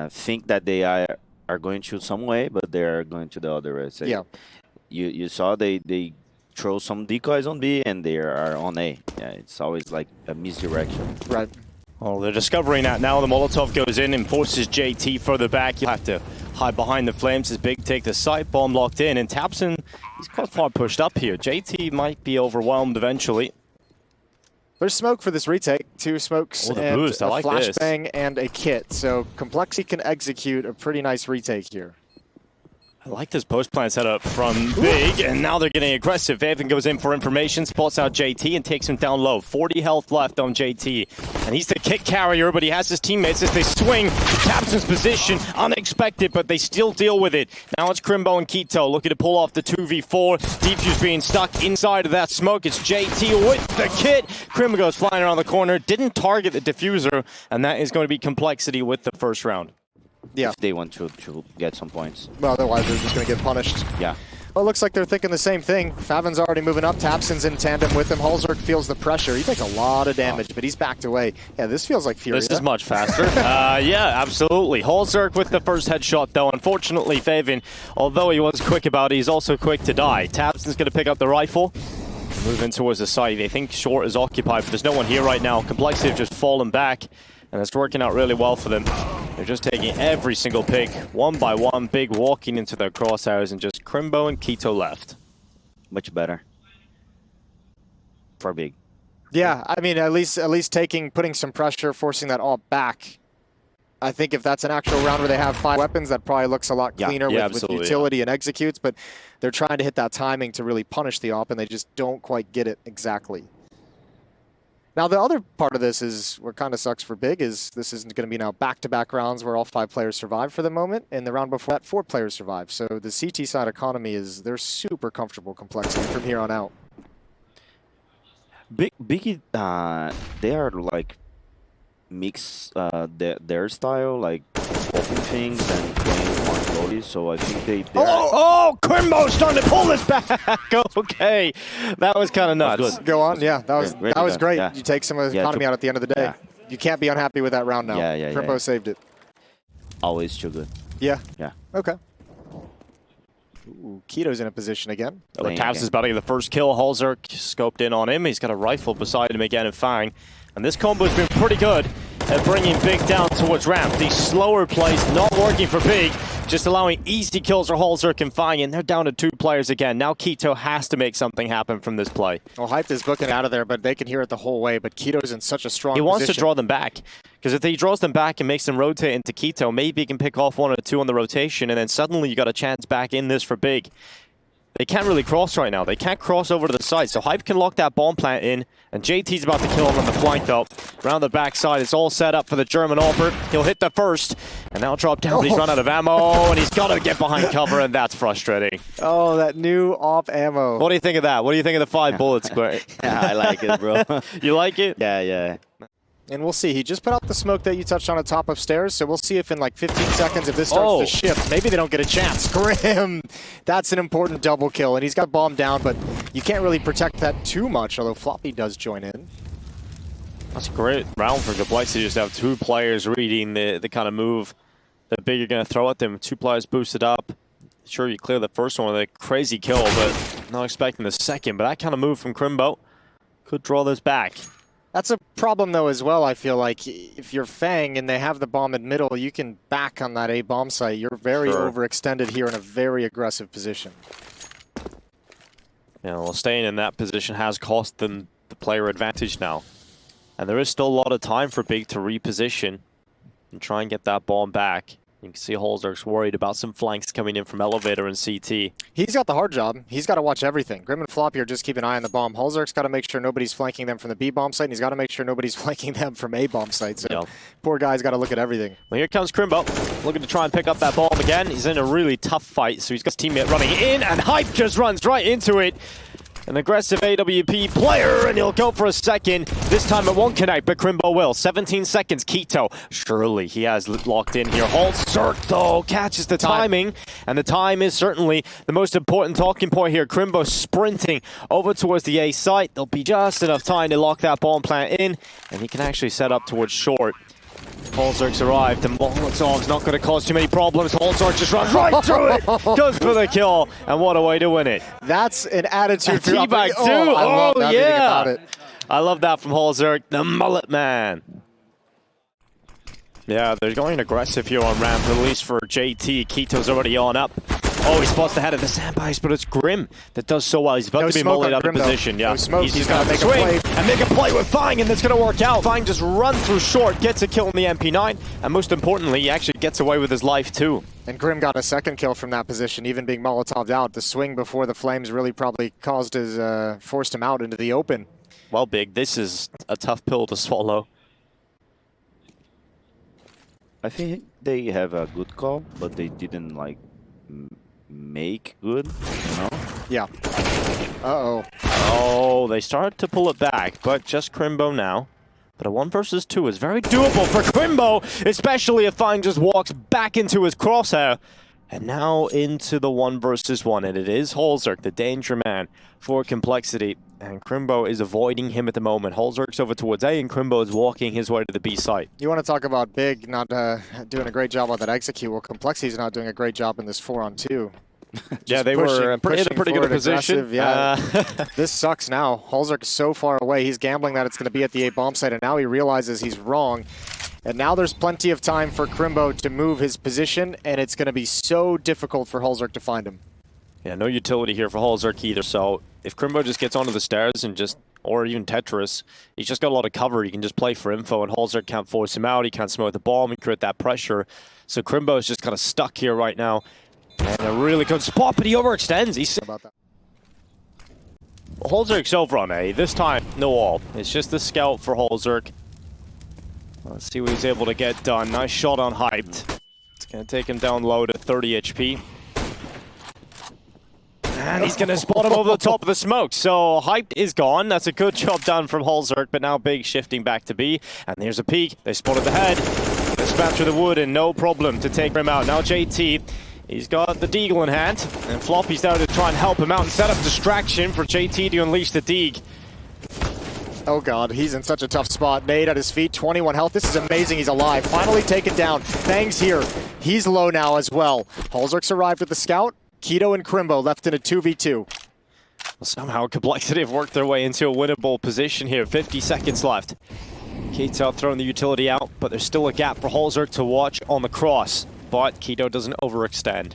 think that they are going to some way, but they are going to the other way. So Yeah. You saw they throw some decoys on B and they are on A. Yeah, it's always like a misdirection. Right. Oh, they're discovering that now. The Molotov goes in and forces JT further back. You'll have to hide behind the flames as Big take the site bomb locked in. And tabseN, he's quite far pushed up here. JT might be overwhelmed eventually. There's smoke for this retake. 2 smokes the and boost. I a like flashbang and a kit. So Complexity can execute a pretty nice retake here. I like this post-plant setup from Big, and now they're getting aggressive. FaNg goes in for information, spots out JT, and takes him down low. 40 health left on JT. And he's the kick carrier, but he has his teammates as they swing to tabseN's position. Unexpected, but they still deal with it. Now it's Krimbo and Keto looking to pull off the 2v4. Defuse being stuck inside of that smoke. It's JT with the kit. Krimbo goes flying around the corner, didn't target the diffuser, and that is going to be Complexity with the first round. Yeah. If they want to get some points. Well, otherwise they're just going to get punished. Yeah. Well, it looks like they're thinking the same thing. FaNg's already moving up. tabseN's in tandem with him. hallzerk feels the pressure. He takes a lot of damage, but he's backed away. Yeah, this feels like Fury. This is much faster. Yeah, absolutely. hallzerk with the first headshot, though. Unfortunately, FaNg, although he was quick about it, he's also quick to die. tabseN's going to pick up the rifle. Move in towards the site. They think short is occupied, but there's no one here right now. Complexity have just fallen back, and it's working out really well for them. They're just taking every single pick, one by one. Big walking into their crosshairs, and just Krimbo and Keto left. Much better for Big. Yeah, I mean, at least putting some pressure, forcing that all back. I think if that's an actual round where they have 5 weapons, that probably looks a lot cleaner with utility and executes, but they're trying to hit that timing to really punish the op, and they just don't quite get it exactly. Now, the other part of this is what kind of sucks for Big is this isn't going to be now back-to-back rounds where all 5 players survive for the moment. In the round before that, 4 players survive. So the CT side economy is, they're super comfortable Complexity from here on out. Big, they are like mix their style, like open things and playing more slowly. So I think they. Oh, Krimbo starting to pull this back. Okay, that was kind of nuts. Go on, yeah, that was great. Yeah. You take some of the economy out at the end of the day. Yeah. You can't be unhappy with that round now. Yeah. Krimbo saved it. Always too good. Yeah. Yeah. Okay. Ooh, Keto's in a position again. tabseN's about to get the first kill. hallzerk scoped in on him. He's got a rifle beside him again, and FaNg. And this combo's been pretty good at bringing Big down towards ramp. These slower plays not working for Big, just allowing easy kills for hallzerk and FaNg, and they're down to 2 players again. Now Keto has to make something happen from this play. Well, Hype is booking out of there, but they can hear it the whole way. But Keto's in such a strong position. He wants to draw them back, because if he draws them back and makes them rotate into Keto, maybe he can pick off 1 or 2 on the rotation, and then suddenly you got a chance back in this for Big. They can't really cross right now. They can't cross over to the side, so Hype can lock that bomb plant in, and JT's about to kill him on the flank, though. Around the backside, it's all set up for the German AWPer. He'll hit the first, and now drop down, but he's run out of ammo, and he's got to get behind cover, and that's frustrating. Oh, that new AWP ammo. What do you think of that? What do you think of the 5 bullets? Yeah, I like it, bro. You like it? Yeah. And we'll see. He just put out the smoke that you touched on top of stairs, so we'll see if in like 15 seconds, if this starts to shift, maybe they don't get a chance. Grim! That's an important double kill, and he's got bomb down, but you can't really protect that too much, although Floppy does join in. That's a great round for Complexity, just to have 2 players reading the kind of move that Big are going to throw at them. 2 players boosted up. Sure, you clear the first one with a crazy kill, but not expecting the second. But that kind of move from Krimbo could draw this back. That's a problem, though, as well, I feel like. If you're FaNg and they have the bomb in middle, you can back on that A bomb site. You're very overextended here in a very aggressive position. Yeah, well, staying in that position has cost them the player advantage now. And there is still a lot of time for Big to reposition and try and get that bomb back. You can see hallzerk's worried about some flanks coming in from elevator and CT. He's got the hard job. He's got to watch everything. Grim and Floppy are just keep an eye on the bomb. hallzerk's got to make sure nobody's flanking them from the B bomb site, and he's got to make sure nobody's flanking them from A bomb site. So poor guy's got to look at everything. Well, here comes Krimbo, looking to try and pick up that bomb again. He's in a really tough fight, so he's got his teammate running in, and Hype just runs right into it. An aggressive AWP player, and he'll go for a second. This time it won't connect, but Krimbo will. 17 seconds, Keto. Surely he has locked in here. hallzerk, though, catches the timing, and the time is certainly the most important talking point here. Krimbo sprinting over towards the A site. There'll be just enough time to lock that bomb plant in, and he can actually set up towards short. hallzerk's arrived, and Molotov's not going to cause too many problems. hallzerk just runs right through it, goes for the kill, and what a way to win it. That's an attitude. Teabag too. I love that about it. I love that from hallzerk, the mullet man. Yeah, they're going aggressive here on ramp, at least for JT. Kito's already on up. Oh, he spots the head of the sandbags, but it's Grim that does so well. He's about to be mullied out of position. Yeah, he's just got to make a play. And make a play with FaNg, and that's going to work out. FaNg just runs through short, gets a kill in the MP9, and most importantly, he actually gets away with his life too. And Grim got a second kill from that position, even being Molotov'd out. The swing before the flames really probably forced him out into the open. Well, Big, this is a tough pill to swallow. I think they have a good call, but they didn't like make good, you know? Yeah. Uh-oh. Oh, they started to pull it back, but just Krimbo now. But a 1 versus 2 is very doable for Krimbo, especially if FaNg just walks back into his crosshair. And now into the 1 versus 1, and it is hallzerk, the danger man for Complexity. And Krimbo is avoiding him at the moment. hallzerk's over towards A, and Krimbo is walking his way to the B site. You want to talk about Big not doing a great job on that execute? Well, Complexity's not doing a great job in this 4-on-2. Yeah, they were in a pretty good position. Yeah. This sucks now. hallzerk is so far away. He's gambling that it's going to be at the A bomb site, and now he realizes he's wrong. And now there's plenty of time for Krimbo to move his position, and it's going to be so difficult for hallzerk to find him. Yeah, no utility here for hallzerk either, so if Krimbo just gets onto the stairs and or even Tetris, he's just got a lot of cover. He can just play for info, and hallzerk can't force him out. He can't smoke the bomb and create that pressure. So Krimbo is just kind of stuck here right now. And a really good spot, but he overextends. He's about that. hallzerk's over on A. This time, no all. It's just the scout for hallzerk. Let's see what he's able to get done. Nice shot on Hyped. It's going to take him down low to 30 HP. And he's going to spot him over the top of the smoke. So Hyped is gone. That's a good job done from hallzerk, but now Big shifting back to B. And there's a peek. They spotted the head. They spat through the wood, and no problem to take him out. Now JT, he's got the deagle in hand, and floppy's there to try and help him out and set up distraction for JT to unleash the deag. Oh god, he's in such a tough spot. Nade at his feet, 21 health. This is amazing, he's alive. Finally taken down. FaNg's here. He's low now as well. hallzerk's arrived with the scout. Kito and Krimbo left in a 2v2. Well, somehow Complexity have worked their way into a winnable position here. 50 seconds left. Kito throwing the utility out, but there's still a gap for hallzerk to watch on the cross. But Kito doesn't overextend.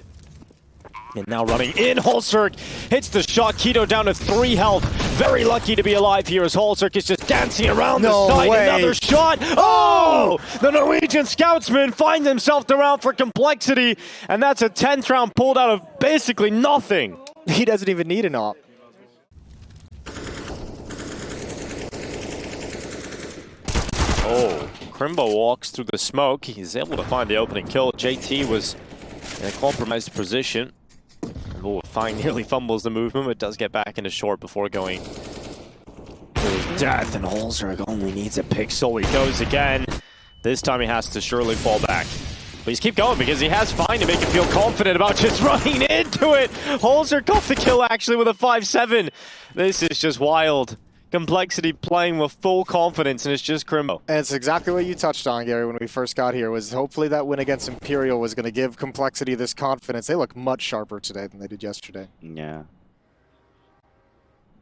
And now running in, hallzerk hits the shot. Kito down to 3 health. Very lucky to be alive here as hallzerk is just dancing around the site. Another shot. Oh! The Norwegian scoutsman finds himself around for Complexity. And that's a 10th round pulled out of basically nothing. He doesn't even need an op. Oh, Krimbo walks through the smoke. He's able to find the opening kill. JT was in a compromised position. Oh, FaNg nearly fumbles the movement, but does get back into short before going to his death. And hallzerk only needs a pixel. He goes again. This time he has to surely fall back. But he's keep going because he has FaNg to make him feel confident about just running into it. hallzerk got the kill actually with a 5-7. This is just wild. Complexity playing with full confidence, and it's just Krimbo. And it's exactly what you touched on, Gary, when we first got here, was hopefully that win against Imperial was going to give Complexity this confidence. They look much sharper today than they did yesterday. Yeah.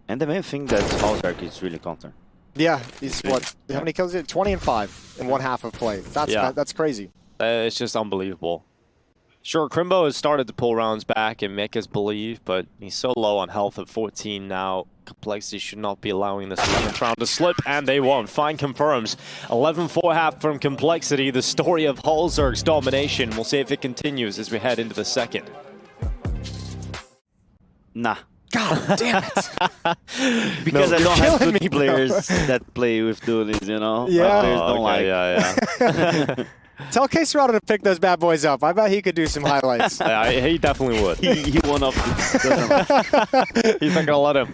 And the main thing that hallzerk is really counter. Yeah, he's what? How many kills did 20 and 5 in one half of play. That's crazy. It's just unbelievable. Sure, Krimbo has started to pull rounds back and make us believe, but he's so low on health at 14 now. Complexity should not be allowing this 11th round to slip, and they won't. FaNg confirms 11-4 half from Complexity. The story of hallzerk's domination. We'll see if it continues as we head into the second. Nah. God damn it. Because I don't have good players that play with dualies, you know? Yeah. Players don't like. Yeah. Tell Caserado to pick those bad boys up. I bet he could do some highlights. He definitely would. He won off. He's not going to let him.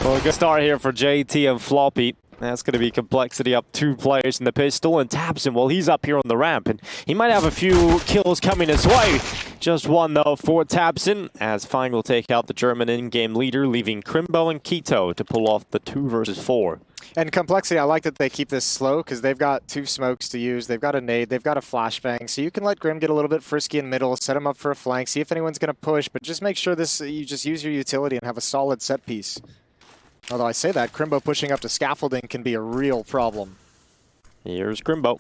Well, good start here for JT and Floppy. That's going to be Complexity up 2 players in the pistol, and tabseN, well, he's up here on the ramp, and he might have a few kills coming his way. Just one, though, for tabseN, as FaNg will take out the German in-game leader, leaving Krimbo and Kito to pull off the 2 versus 4. And Complexity, I like that they keep this slow, because they've got 2 smokes to use, they've got a nade, they've got a flashbang, so you can let Grim get a little bit frisky in middle, set him up for a flank, see if anyone's going to push, but just make sure you just use your utility and have a solid set piece. Although I say that, Krimbo pushing up to scaffolding can be a real problem. Here's Krimbo.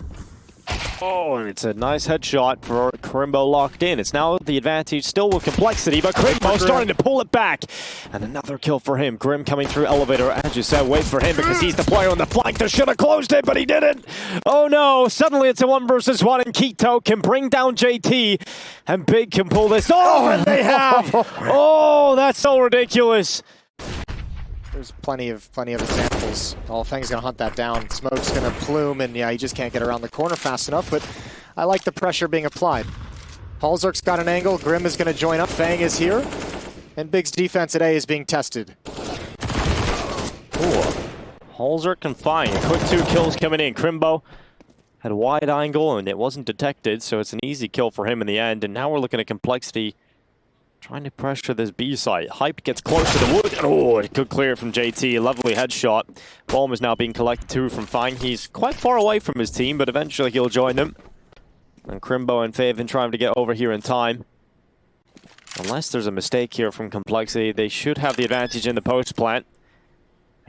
Oh, and it's a nice headshot for Krimbo locked in. It's now the advantage still with Complexity, but Krimbo starting to pull it back. And another kill for him. Grim coming through elevator. As you said, wait for him because he's the player on the flank that should have closed it, but he didn't. Oh no, suddenly it's a 1 versus 1 and Kito can bring down JT. And Big can pull this off, and they have. Oh, that's so ridiculous. There's plenty of examples. FaNg's gonna hunt that down. Smoke's gonna plume, and yeah, he just can't get around the corner fast enough, but I like the pressure being applied. hallzerk's got an angle, Grim is gonna join up, FaNg is here, and Big's defense at A is being tested. Ooh. hallzerk can find. Quick 2 kills coming in. Krimbo had a wide angle, and it wasn't detected, so it's an easy kill for him in the end, and now we're looking at Complexity trying to pressure this B site. Hype gets close to the wood. Oh, good clear from JT. Lovely headshot. Bomb is now being collected too from FaNg. He's quite far away from his team, but eventually he'll join them. And Krimbo and FaVen trying to get over here in time. Unless there's a mistake here from Complexity, they should have the advantage in the post plant.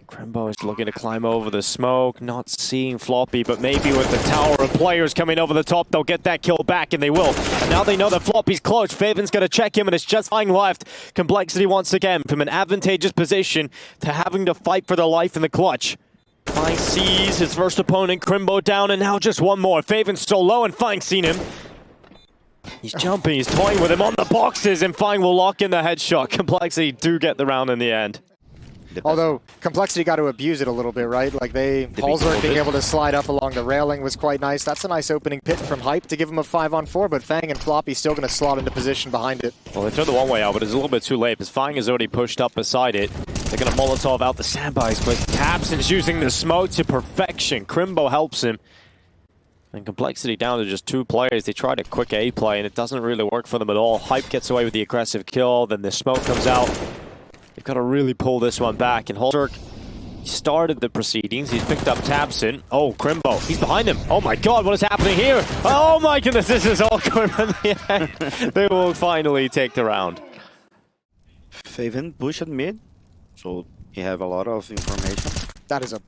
Krimbo is looking to climb over the smoke, not seeing floppy, but maybe with the tower of players coming over the top, they'll get that kill back, and they will. And now they know that floppy's close. FaVen's going to check him, and it's just FaNg left. Complexity once again from an advantageous position to having to fight for their life in the clutch. FaNg sees his first opponent, Krimbo, down, and now just one more. FaVen's so low, and FaNg seen him. He's jumping, he's toying with him on the boxes, and FaNg will lock in the headshot. Complexity do get the round in the end. Although Complexity got to abuse it a little bit, right? Like hallzerk being able to slide up along the railing was quite nice. That's a nice opening pit from Hype to give him a 5-on-4, but FaNg and floppy still going to slot into position behind it. Well, they turned the one way out, but it's a little bit too late because FaNg is already pushed up beside it. They're going to Molotov out the sandbags, but tabseN's using the smoke to perfection. Krimbo helps him. And Complexity down to just 2 players. They tried a quick A play, and it doesn't really work for them at all. Hype gets away with the aggressive kill, then the smoke comes out. They've got to really pull this one back, and hallzerk started the proceedings. He's picked up tabseN. Oh, Krimbo, he's behind him. Oh my god, what is happening here? Oh my goodness, this is all Grim in the end. They will finally take the round. FaVen push at mid, so you have a lot of information. That is a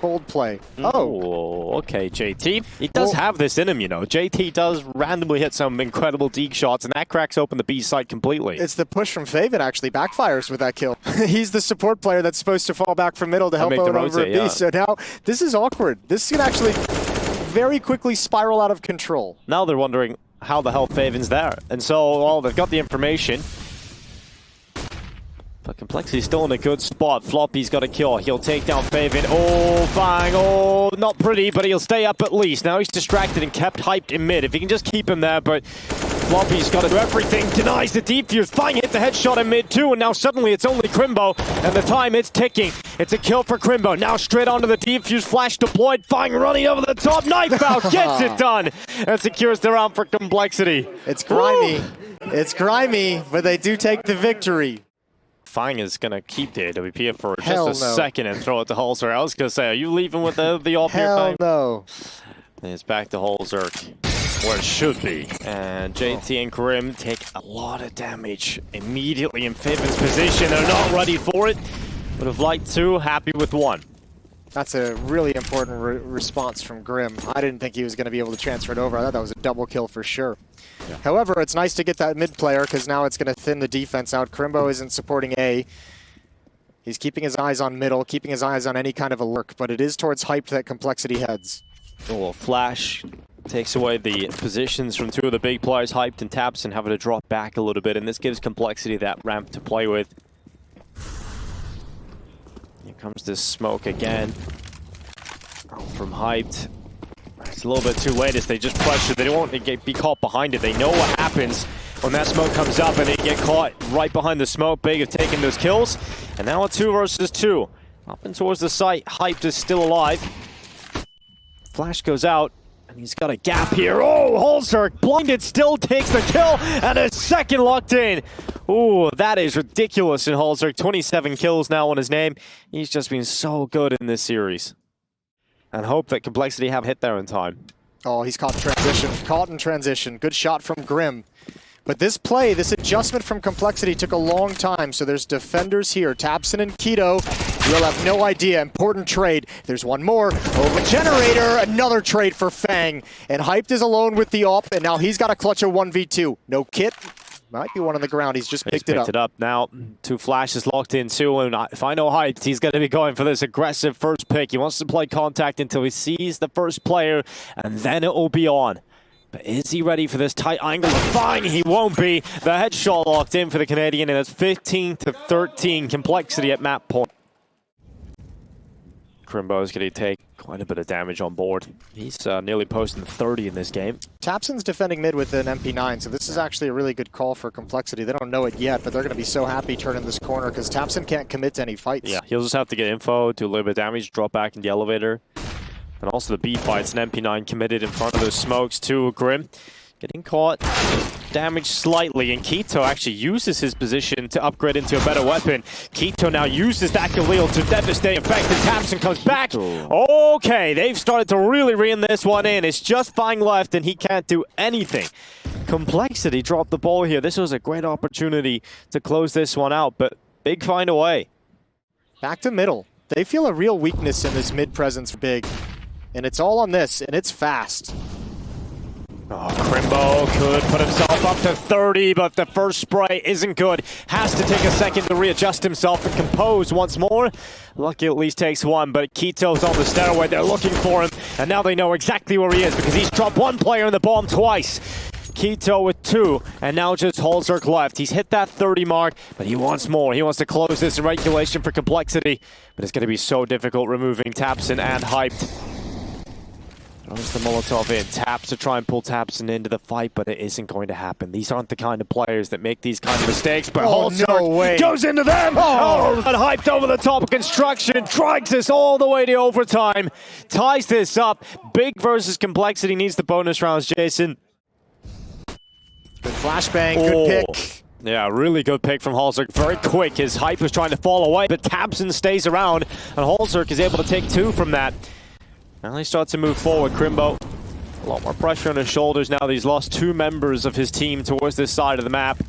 bold play. Oh, okay, JT. He does have this in him, you know. JT does randomly hit some incredible deke shots, and that cracks open the B site completely. It's the push from FaVen actually backfires with that kill. He's the support player that's supposed to fall back from middle to help out over B. So now this is awkward. This can actually very quickly spiral out of control. Now they're wondering how the hell FaVen's there. And so, well, they've got the information. But Complexity's still in a good spot. Floppy's got a kill. He'll take down FaVen. Oh, FaNg. Oh, not pretty, but he'll stay up at least. Now he's distracted and kept hyped in mid. If he can just keep him there, but Floppy's got to do everything. Denies the defuse. FaNg hit the headshot in mid too, and now suddenly it's only Krimbo. And the time, it's ticking. It's a kill for Krimbo. Now straight onto the defuse. Flash deployed. FaNg running over the top. Knife out. Gets it done. And secures the round for Complexity. It's grimy. It's grimy, but they do take the victory. FaNg is going to keep the AWP for just a second and throw it to hallzerk. I was going to say, are you leaving with the AWP here, FaNg? No. And it's back to hallzerk, where it should be. And JT and Grim take a lot of damage immediately in FaVen's position. They're not ready for it. Would have liked 2, happy with 1. That's a really important response from Grim. I didn't think he was going to be able to transfer it over. I thought that was a double kill for sure. Yeah. However, it's nice to get that mid player because now it's going to thin the defense out. Krimbo isn't supporting A. He's keeping his eyes on middle, keeping his eyes on any kind of a lurk, but it is towards Hype that Complexity heads. Oh, Flash takes away the positions from 2 of the big players, Hyped and tabseN, having to drop back a little bit, and this gives Complexity that ramp to play with. Here comes this smoke again. Oh, from Hyped. It's a little bit too late as they just pressure. They don't want to be caught behind it. They know what happens when that smoke comes up and they get caught right behind the smoke. Big have taken those kills. And now a 2 versus 2. Up and towards the site. Hyped is still alive. Flash goes out. And he's got a gap here. Oh, hallzerk blinded, still takes the kill, and a second locked in. Oh, that is ridiculous in hallzerk. 27 kills now on his name. He's just been so good in this series. And hope that Complexity have hit there in time. Oh, he's caught in transition. Caught in transition. Good shot from Grim. But this play, this adjustment from Complexity took a long time, so there's defenders here. tabseN and Keto, you'll have no idea. Important trade. There's one more. Over Generator, another trade for FaNg. And Hyped is alone with the AWP, and now he's got to clutch a 1v2. No kit. Might be one on the ground. He's just picked it up. Now. 2 flashes locked in too, and if I know Hyped, he's going to be going for this aggressive first pick. He wants to play contact until he sees the first player, and then it will be on. But is he ready for this tight angle? FaNg, he won't be. The headshot locked in for the Canadian, and it's 15-13 Complexity at map point. Krimbo is going to take quite a bit of damage on board. He's nearly posting 30 in this game. tabseN's defending mid with an MP9, so this is actually a really good call for Complexity. They don't know it yet, but they're going to be so happy turning this corner because tabseN can't commit to any fights. Yeah, he'll just have to get info, do a little bit of damage, drop back in the elevator. And also the B fights, an MP9 committed in front of those smokes too. Grim getting caught, damaged slightly, and Keto actually uses his position to upgrade into a better weapon. Keto now uses that Galil to devastate effect, and tabseN comes back. Okay, they've started to really rein this one in. It's just FaNg left, and he can't do anything. Complexity dropped the ball here. This was a great opportunity to close this one out, but big find away. Back to middle. They feel a real weakness in this mid presence for Big. And it's all on this, and it's fast. Oh, Krimbo could put himself up to 30, but the first spray isn't good. Has to take a second to readjust himself and compose once more. Lucky at least takes one, but Keto's on the stairway. They're looking for him, and now they know exactly where he is because he's dropped one player in the bomb twice. Keto with 2, and now just hallzerk left. He's hit that 30 mark, but he wants more. He wants to close this in regulation for Complexity, but it's going to be so difficult removing tabseN and Hyped. Throws the Molotov in. Taps to try and pull tabseN into the fight, but it isn't going to happen. These aren't the kind of players that make these kind of mistakes, but hallzerk goes into them! Oh, and Hyped over the top of construction, drags this all the way to overtime, ties this up. Big versus Complexity needs the bonus rounds, Jason. Good flashbang, good pick. Yeah, really good pick from hallzerk. Very quick. His Hype was trying to fall away, but tabseN stays around, and hallzerk is able to take 2 from that. Now he starts to move forward. Krimbo, a lot more pressure on his shoulders now that he's lost 2 members of his team towards this side of the map.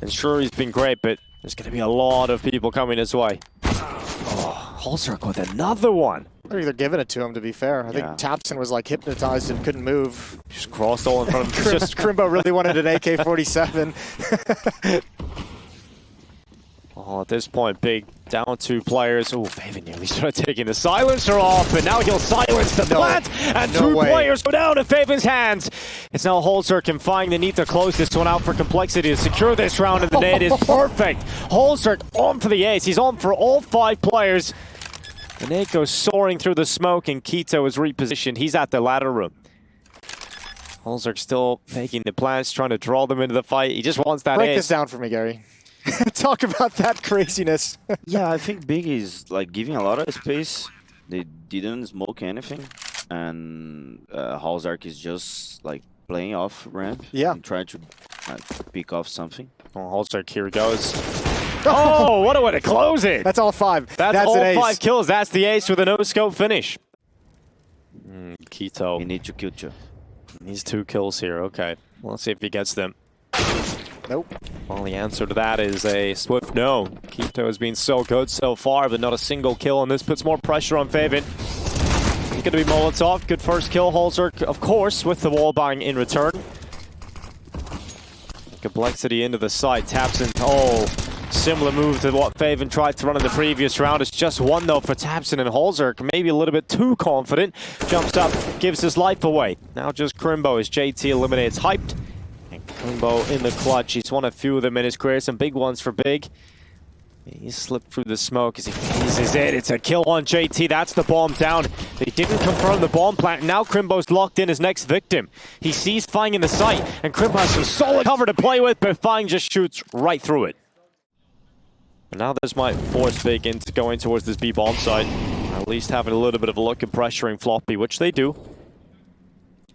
And sure, he's been great, but there's going to be a lot of people coming his way. Oh, hallzerk with another one. They're either giving it to him, to be fair. I think tabseN was like hypnotized and couldn't move. Just crossed all in front of him. Krimbo really wanted an AK-47. Oh, at this point, Big down 2 players. Oh, FaVen nearly started taking the silencer off, and now he'll silence the plant, and 2 players go down to FaVen's hands. It's now hallzerk and FaNg. They need to close this one out for Complexity to secure this round, and the nade is perfect. hallzerk on for the ace. He's on for all 5 players. The nade goes soaring through the smoke, and Keto is repositioned. He's at the ladder room. hallzerk still taking the plants, trying to draw them into the fight. He just wants that Break ace. this down for me, Gary. Talk about that craziness. Yeah, I think Big is like giving a lot of space. They didn't smoke anything, and hallzerk is just like playing off ramp. Yeah, and trying to pick off something. Oh, hallzerk, here he goes. Oh, what a way to close it! That's all 5. That's all 5 kills. That's the ace with a no-scope finish. Keto. You need to kill 2. Needs 2 kills here. Okay, well, let's see if he gets them. Nope. Well, the answer to that is a swift no. Keto has been so good so far, but not a single kill, and this puts more pressure on FaVen. It's going to be Molotov. Good first kill. hallzerk, of course, with the wallbang in return. Complexity into the side. tabseN. Oh, similar move to what FaVen tried to run in the previous round. It's just 1, though, for tabseN, and hallzerk maybe a little bit too confident. Jumps up, gives his life away. Now just Krimbo as JT eliminates Hyped. Krimbo in the clutch. He's won a few of them in his career. Some big ones for Big. He slipped through the smoke as he phases it. It's a kill on JT. That's the bomb down. They didn't confirm the bomb plant. Now Krimbo's locked in his next victim. He sees FaNg in the sight, and Krimbo has some solid cover to play with, but FaNg just shoots right through it. And now this might force FaNg into going towards this B bomb site. At least having a little bit of a look at pressuring floppy, which they do.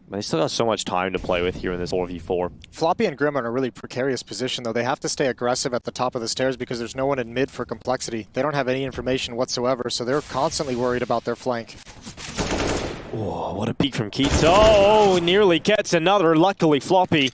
But they still got so much time to play with here in this 4v4. Floppy and Grim are in a really precarious position, though. They have to stay aggressive at the top of the stairs because there's no one in mid for complexity. They don't have any information whatsoever, so they're constantly worried about their flank. Oh, what a peek from Keto. Oh, nearly gets another. Luckily, Floppy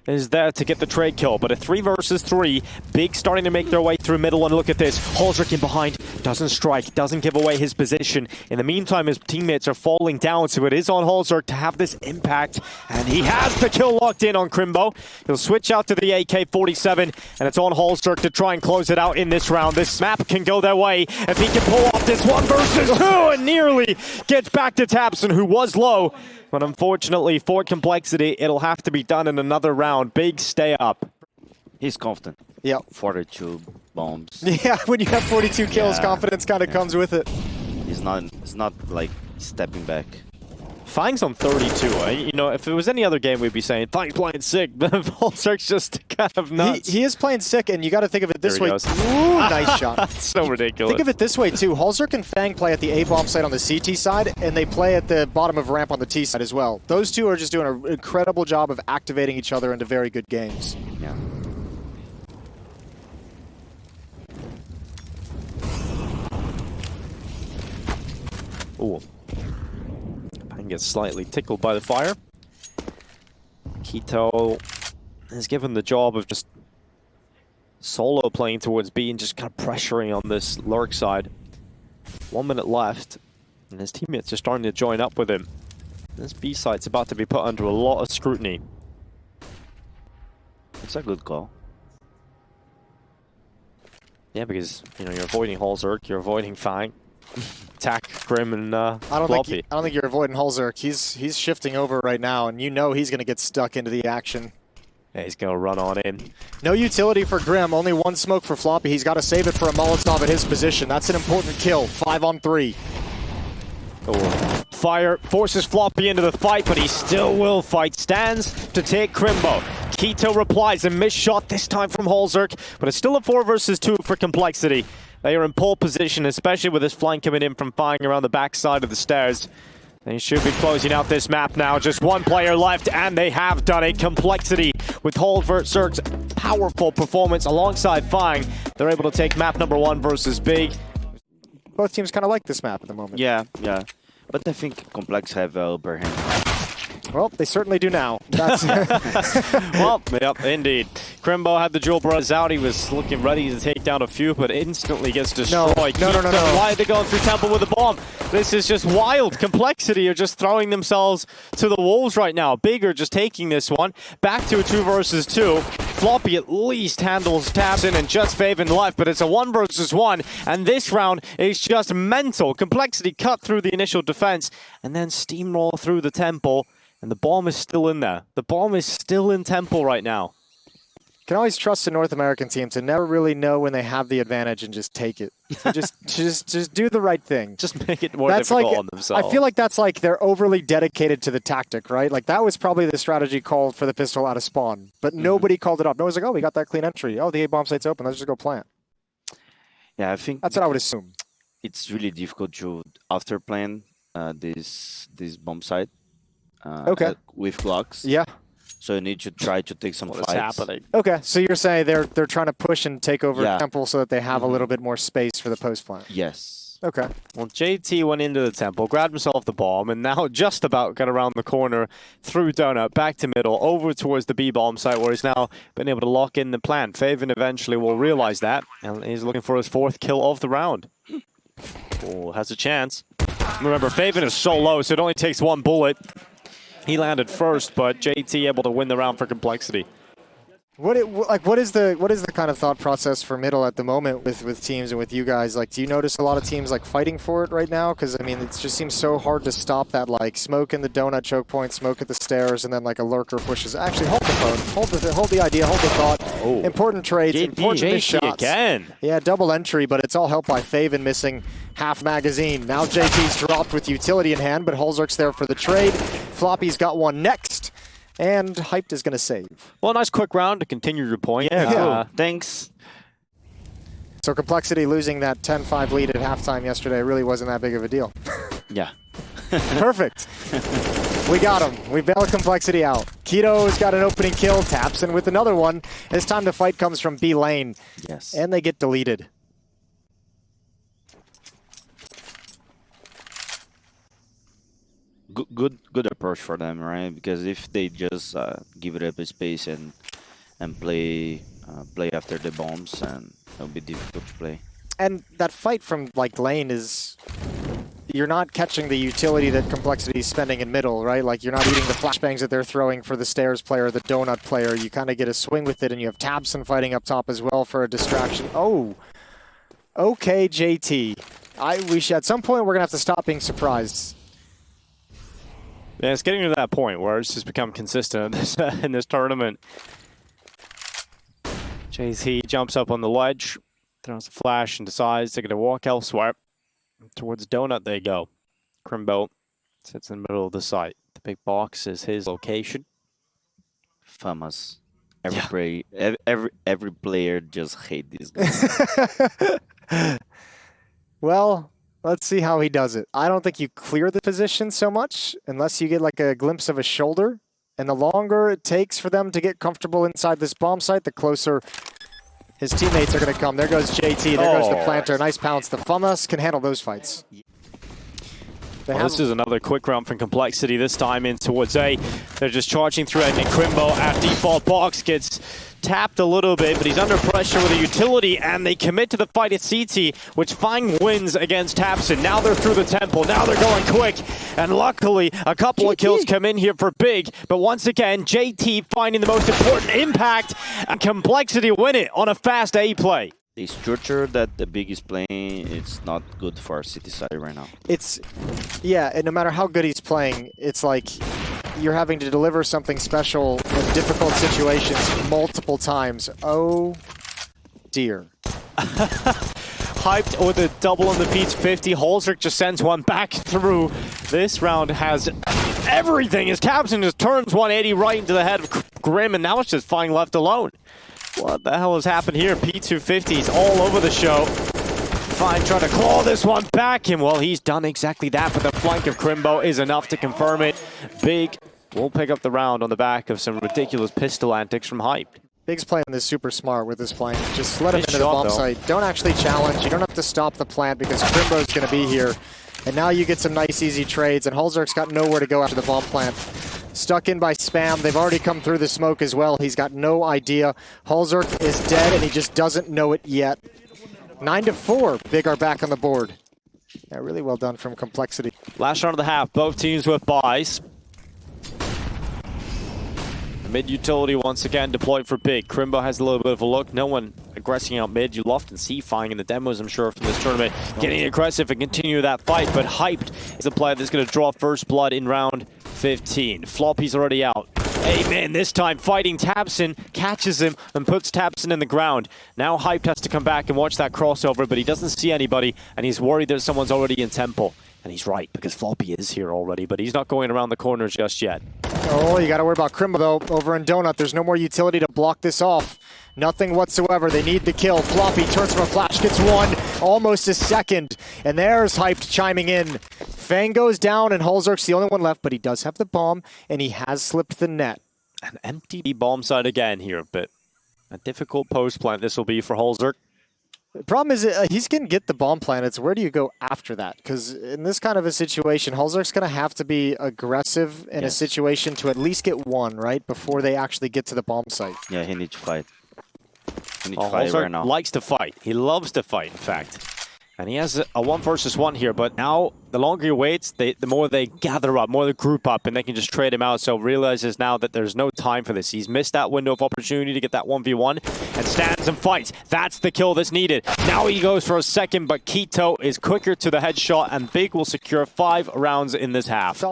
is there to get the trade kill, but a 3 versus 3. Big starting to make their way through middle, and look at this. hallzerk in behind, doesn't strike, doesn't give away his position. In the meantime, his teammates are falling down, so it is on hallzerk to have this impact, and he has the kill locked in on Krimbo. He'll switch out to the AK-47, and it's on hallzerk to try and close it out in this round. This map can go their way if he can pull off this 1 versus 2, and nearly gets back to tabseN, who was low. But unfortunately, for complexity, it'll have to be done in another round. Big stay up. He's confident. Yeah. 42 bombs. Yeah, when you have 42 kills, confidence kind of comes with it. He's not like stepping back. FaNg's on 32. You know, if it was any other game, we'd be saying FaNg's playing sick, but hallzerk's just kind of nuts. He is playing sick, and you got to think of it this way. Ooh, nice shot. That's so ridiculous. Think of it this way, too. hallzerk and FaNg play at the A-bomb site on the CT side, and they play at the bottom of ramp on the T side as well. Those two are just doing an incredible job of activating each other into very good games. Yeah. Ooh. FaNg gets slightly tickled by the fire. Keto is given the job of just solo playing towards B and just kind of pressuring on this lurk side. 1 minute left, and his teammates are starting to join up with him. This B site's about to be put under a lot of scrutiny. It's a good call. Yeah, because you know you're avoiding hallzerk, you're avoiding FaNg. Attack Grim and I don't Floppy. think you're avoiding hallzerk. He's shifting over right now, and you know he's going to get stuck into the action. Yeah, he's going to run on in. No utility for Grim. Only 1 smoke for Floppy. He's got to save it for a Molotov at his position. That's an important kill. 5 on 3. Oh. Fire forces Floppy into the fight, but he still will fight. Stands to take Krimbo. Keto replies, a missed shot this time from hallzerk, but it's still a 4 versus 2 for complexity. They are in pole position, especially with this flank coming in from FaNg around the backside of the stairs. They should be closing out this map now. Just 1 player left, and they have done it. Complexity with hallzerk's powerful performance alongside FaNg. They're able to take map number 1 versus Big. Both teams kind of like this map at the moment. Yeah, yeah. But I think Complex have upper hand. Well, they certainly do now. That's well, yep, indeed. Krimbo had the dual brothers out. He was looking ready to take down a few, but instantly gets destroyed. No. Why are they going through Temple with a bomb? This is just wild. Complexity are just throwing themselves to the wolves right now. Big are just taking this one. Back to a 2 versus 2. Floppy at least handles tabseN and just FaVen left, but it's a 1 versus 1, and this round is just mental. Complexity cut through the initial defense and then steamroll through the Temple. And the bomb is still in there. The bomb is still in Temple right now. Can always trust a North American team to never really know when they have the advantage and just take it. So just do the right thing. Just make it more difficult on themselves. I feel like that's like they're overly dedicated to the tactic, right? Like that was probably the strategy called for the pistol out of spawn. But nobody called it up. No one's like, oh, we got that clean entry. Oh, the A-bomb site's open. Let's just go plant. Yeah, I think that's what I would assume. It's really difficult to after plan this bomb site. With Glocks. Yeah. So you need to try to take some fights. What's happening? Okay, so you're saying they're trying to push and take over Temple so that they have a little bit more space for the post plant. Yes. Okay. Well, JT went into the Temple, grabbed himself the bomb, and now just about got around the corner, through donut, back to middle, over towards the B-bomb site, where he's now been able to lock in the plan. FaVen eventually will realize that, and he's looking for his 4th kill of the round. Oh, has a chance. Remember, FaVen is so low, so it only takes 1 bullet. He landed first, but JT able to win the round for complexity. What is the kind of thought process for middle at the moment with teams and with you guys? Like, do you notice a lot of teams like fighting for it right now? Because I mean, it just seems so hard to stop that like smoke in the donut choke point, smoke at the stairs, and then like a lurker pushes. Actually, hold the phone, hold the idea, hold the thought. Oh. Important trades, important missed shots. Again. Yeah, double entry, but it's all helped by FaVen missing half magazine. Now JT's dropped with utility in hand, but hallzerk's there for the trade. Floppy's got one next. And Hyped is going to save. Well, nice quick round to continue your point. Yeah, thanks. So Complexity losing that 10-5 lead at halftime yesterday really wasn't that big of a deal. Yeah. Perfect. We got him. We bailed Complexity out. Keto's got an opening kill. tabseN with another one. This time the fight comes from B lane. Yes. And they get deleted. Good approach for them, right? Because if they just give it up a space and play after the bombs, and it'll be difficult to play. And that fight from like lane is, you're not catching the utility that Complexity is spending in middle, right? Like you're not eating the flashbangs that they're throwing for the stairs player, the donut player. You kind of get a swing with it, and you have tabseN fighting up top as well for a distraction. Oh, okay, JT. At some point we're gonna have to stop being surprised. Yeah, it's getting to that point where it's just become consistent in this tournament. JT jumps up on the ledge, throws a flash, and decides they're going to walk elsewhere. Towards Donut they go. Krimbo sits in the middle of the site. The big box is his location. Famous. Every player just hate this guy. Well, let's see how he does it. I don't think you clear the position so much unless you get like a glimpse of a shoulder. And the longer it takes for them to get comfortable inside this bomb site, the closer his teammates are going to come. There goes JT. There goes the planter. Nice pounce. The FaNg can handle those fights. Well, this is another quick round from Complexity, this time in towards A. They're just charging through it, and Krimbo at default box gets tapped a little bit, but he's under pressure with a utility, and they commit to the fight at CT, which FaNg wins against tabseN. Now they're through the temple. Now they're going quick, and luckily a couple of kills come in here for Big, but once again, JT finding the most important impact, and Complexity win it on a fast A play. The structure that the Big is playing, it's not good for City side right now. Yeah, and no matter how good he's playing, it's like you're having to deliver something special in difficult situations multiple times. Oh, dear. Hyped with a double on the Pete's 50. hallzerk just sends one back through. This round has everything as tabseN just turns 180 right into the head of Grim, and now it's just FaNg left alone. What the hell has happened here? P250's all over the show. FaNg trying to claw this one back, and well, he's done exactly that, but the flank of Krimbo is enough to confirm it. Big will pick up the round on the back of some ridiculous pistol antics from Hype. Big's playing this super smart with this flank. Just let him into the bomb site. Don't actually challenge. You don't have to stop the plant because Krimbo's going to be here. And now you get some nice, easy trades, and hallzerk's got nowhere to go after the bomb plant. Stuck in by Spam. They've already come through the smoke as well. He's got no idea. hallzerk is dead, and he just doesn't know it yet. 9-4. Big are back on the board. Yeah, really well done from Complexity. Last round of the half. Both teams with buys. Mid utility once again deployed for Big. Krimbo has a little bit of a look. No one aggressing out mid. You often see FaNg in the demos, I'm sure, from this tournament. Getting aggressive and continue that fight, but Hyped is a player that's going to draw first blood in round 15. Floppy's already out. Amen. This time fighting tabseN, catches him and puts tabseN in the ground. Now Hyped has to come back and watch that crossover, but he doesn't see anybody, and he's worried that someone's already in temple. And he's right, because Floppy is here already, but he's not going around the corners just yet. Oh, you got to worry about Krimbo, though. Over in Donut, there's no more utility to block this off. Nothing whatsoever. They need the kill. Floppy turns from a flash, gets one, almost a second. And there's Hyped chiming in. FaNg goes down, and hallzerk's the only one left, but he does have the bomb, and he has slipped the net. An empty bomb site again here, but a difficult post plant this will be for hallzerk. The problem is he's going to get the bomb plant. It's where do you go after that? Because in this kind of a situation, hallzerk's going to have to be aggressive in a situation to at least get one, right, before they actually get to the bomb site. Yeah, he needs to fight. He needs to fight right now. Likes to fight. He loves to fight, in fact. And he has a 1 versus 1 here, but now the longer he waits, the more they gather up, more they group up, and they can just trade him out. So realizes now that there's no time for this. He's missed that window of opportunity to get that 1v1 and stands and fights. That's the kill that's needed. Now he goes for a second, but Keto is quicker to the headshot, and Big will secure 5 rounds in this half.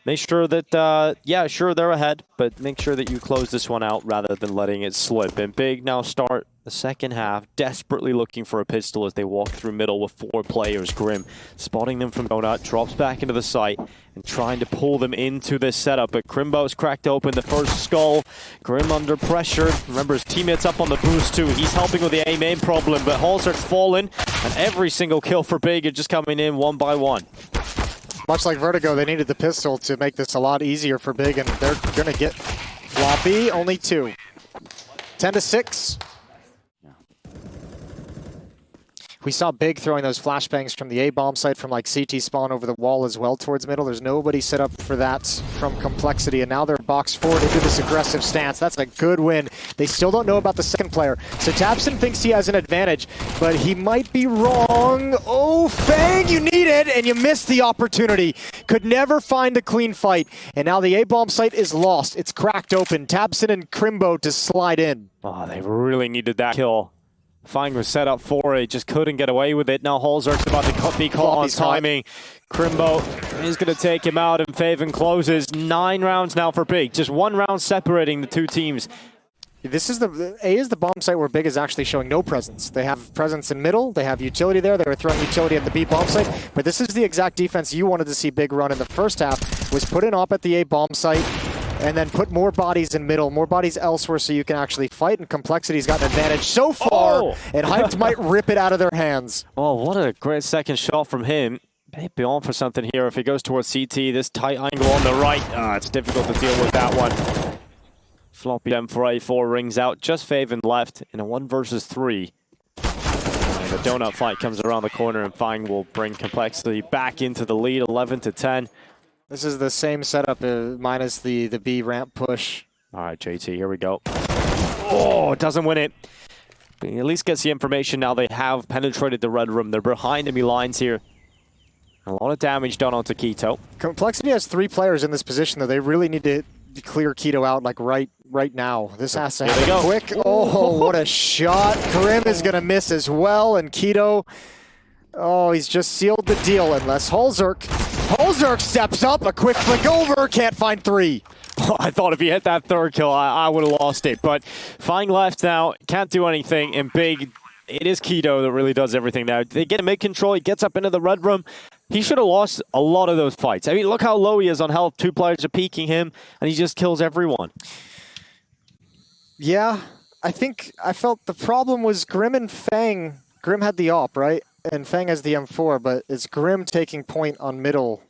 Make sure that, yeah, sure, they're ahead, but make sure that you close this one out rather than letting it slip. And Big now start the second half, desperately looking for a pistol as they walk through middle with 4 players. Grim spotting them from Donut. Donut drops back into the site and trying to pull them into this setup, but Krimbo's cracked open the first skull. Grim under pressure. Remember, his teammate's up on the boost too. He's helping with the A-main problem, but hallzerk's fallen, and every single kill for Big are just coming in one by one. Much like Vertigo, they needed the pistol to make this a lot easier for Big, and they're going to get floppy, only 2. 10-6. We saw Big throwing those flashbangs from the A-bomb site from like CT spawn over the wall as well towards middle. There's nobody set up for that from Complexity, and now they're boxed forward into this aggressive stance. That's a good win. They still don't know about the second player. So tabseN thinks he has an advantage, but he might be wrong. Oh, FaNg, you need it, and you missed the opportunity. Could never find a clean fight, and now the A-bomb site is lost. It's cracked open. tabseN and Krimbo to slide in. Oh, they really needed that kill. FaNg was set up for it, just couldn't get away with it. Now hallzerk's about to be caught on timing. Krimbo is going to take him out, and FaNg closes. 9 rounds now for Big. Just 1 round separating the 2 teams. This is A is the bomb site where Big is actually showing no presence. They have presence in middle, they have utility there, they were throwing utility at the B bomb site, but this is the exact defense you wanted to see Big run in the first half, was put in op at the A bomb site, and then put more bodies in middle, more bodies elsewhere so you can actually fight, and Complexity's got an advantage so far, and Hyped might rip it out of their hands. Oh, what a great second shot from him. Maybe on for something here if he goes towards CT. This tight angle on the right, it's difficult to deal with that one. Floppy M4A4 rings out, just FaNg left in a 1 versus 3. And the donut fight comes around the corner, and FaNg will bring Complexity back into the lead, 11-10. This is the same setup minus the B ramp push. All right, JT, here we go. Oh, doesn't win it. But he at least gets the information now. They have penetrated the red room. They're behind enemy lines here. A lot of damage done onto Keto. Complexity has 3 players in this position, though. They really need to clear Keto out like right now. This has to happen quick. Oh, what a shot. Krim is going to miss as well, and Keto, oh, he's just sealed the deal unless hallzerk steps up, a quick flick over, can't find 3. Oh, I thought if he hit that 3rd kill, I would have lost it. But FaNg left now, can't do anything, and Big, it is Keto that really does everything now. They get him mid-control, he gets up into the red room. He should have lost a lot of those fights. I mean, look how low he is on health. 2 players are peeking him, and he just kills everyone. Yeah, I felt the problem was Grim and FaNg. Grim had the op, right? And FaNg has the M4, but it's Grim taking point on middle